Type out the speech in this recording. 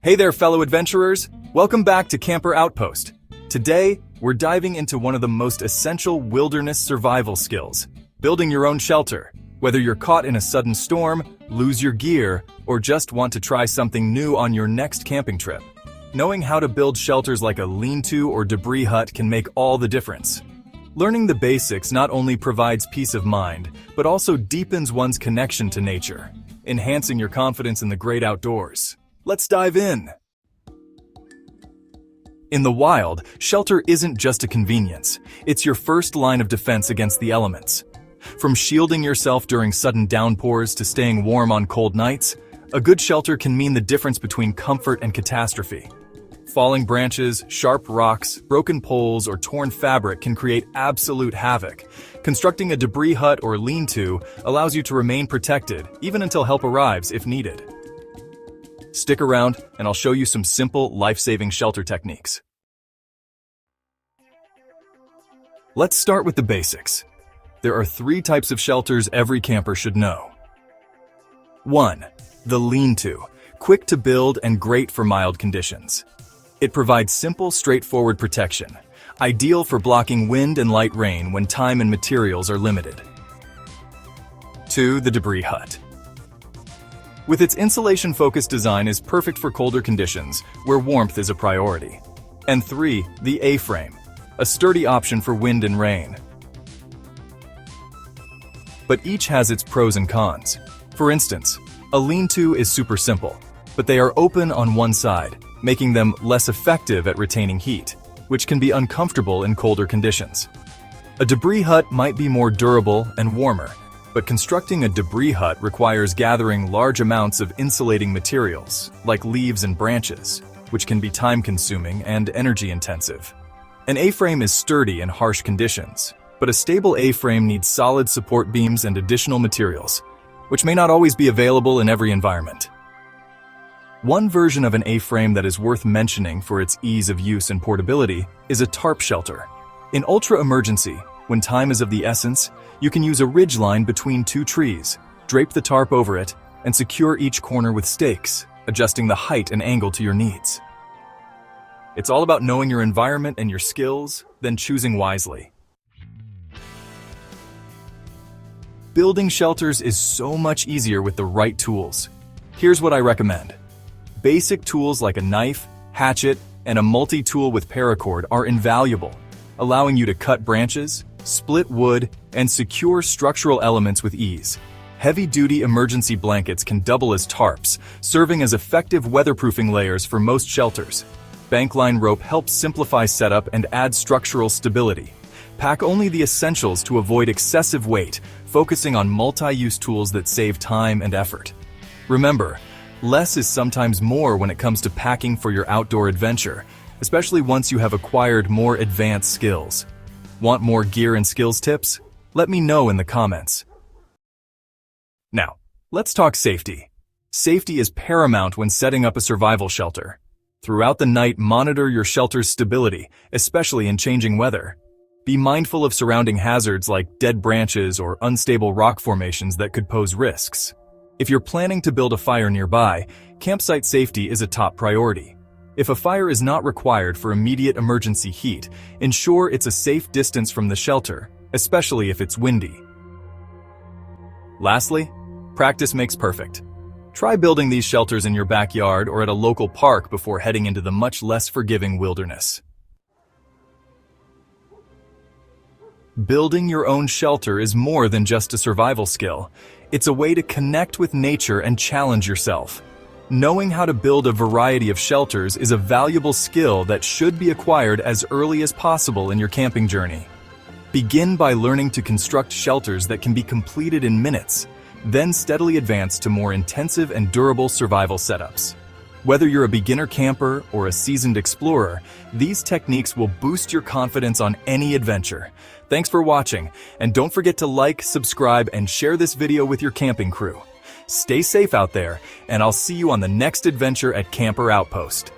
Hey there, fellow adventurers! Welcome back to Camper Outpost. Today, we're diving into one of the most essential wilderness survival skills, building your own shelter. Whether you're caught in a sudden storm, lose your gear, or just want to try something new on your next camping trip, knowing how to build shelters like a lean-to or debris hut can make all the difference. Learning the basics not only provides peace of mind, but also deepens one's connection to nature, enhancing your confidence in the great outdoors. Let's dive in. In the wild, shelter isn't just a convenience. It's your first line of defense against the elements. From shielding yourself during sudden downpours to staying warm on cold nights, a good shelter can mean the difference between comfort and catastrophe. Falling branches, sharp rocks, broken poles, or torn fabric can create absolute havoc. Constructing a debris hut or lean-to allows you to remain protected, even until help arrives if needed. Stick around, and I'll show you some simple, life-saving shelter techniques. Let's start with the basics. There are 3 types of shelters every camper should know. 1. The lean-to, quick to build and great for mild conditions. It provides simple, straightforward protection, ideal for blocking wind and light rain when time and materials are limited. 2. The debris hut. With its insulation-focused design is perfect for colder conditions, where warmth is a priority. And 3. The A-frame, a sturdy option for wind and rain. But each has its pros and cons. For instance, a lean-to is super simple, but they are open on one side, making them less effective at retaining heat, which can be uncomfortable in colder conditions. A debris hut might be more durable and warmer, but constructing a debris hut requires gathering large amounts of insulating materials, like leaves and branches, which can be time-consuming and energy-intensive. An A-frame is sturdy in harsh conditions, but a stable A-frame needs solid support beams and additional materials, which may not always be available in every environment. One version of an A-frame that is worth mentioning for its ease of use and portability is a tarp shelter. In ultra-emergency, when time is of the essence, you can use a ridge line between 2 trees, drape the tarp over it, and secure each corner with stakes, adjusting the height and angle to your needs. It's all about knowing your environment and your skills, then choosing wisely. Building shelters is so much easier with the right tools. Here's what I recommend. Basic tools like a knife, hatchet, and a multi-tool with paracord are invaluable, allowing you to cut branches, split wood, and secure structural elements with ease. Heavy-duty emergency blankets can double as tarps, serving as effective weatherproofing layers for most shelters. Bankline rope helps simplify setup and add structural stability. Pack only the essentials to avoid excessive weight, focusing on multi-use tools that save time and effort. Remember, less is sometimes more when it comes to packing for your outdoor adventure, especially once you have acquired more advanced skills. Want more gear and skills tips? Let me know in the comments. Now, let's talk safety. Safety is paramount when setting up a survival shelter. Throughout the night, monitor your shelter's stability, especially in changing weather. Be mindful of surrounding hazards like dead branches or unstable rock formations that could pose risks. If you're planning to build a fire nearby, campsite safety is a top priority. If a fire is not required for immediate emergency heat, ensure it's a safe distance from the shelter, especially if it's windy. Lastly, practice makes perfect. Try building these shelters in your backyard or at a local park before heading into the much less forgiving wilderness. Building your own shelter is more than just a survival skill. It's a way to connect with nature and challenge yourself. Knowing how to build a variety of shelters is a valuable skill that should be acquired as early as possible in your camping journey. Begin by learning to construct shelters that can be completed in minutes, then steadily advance to more intensive and durable survival setups. Whether you're a beginner camper or a seasoned explorer, these techniques will boost your confidence on any adventure. Thanks for watching, and don't forget to like, subscribe, and share this video with your camping crew. Stay safe out there, and I'll see you on the next adventure at Camper Outpost.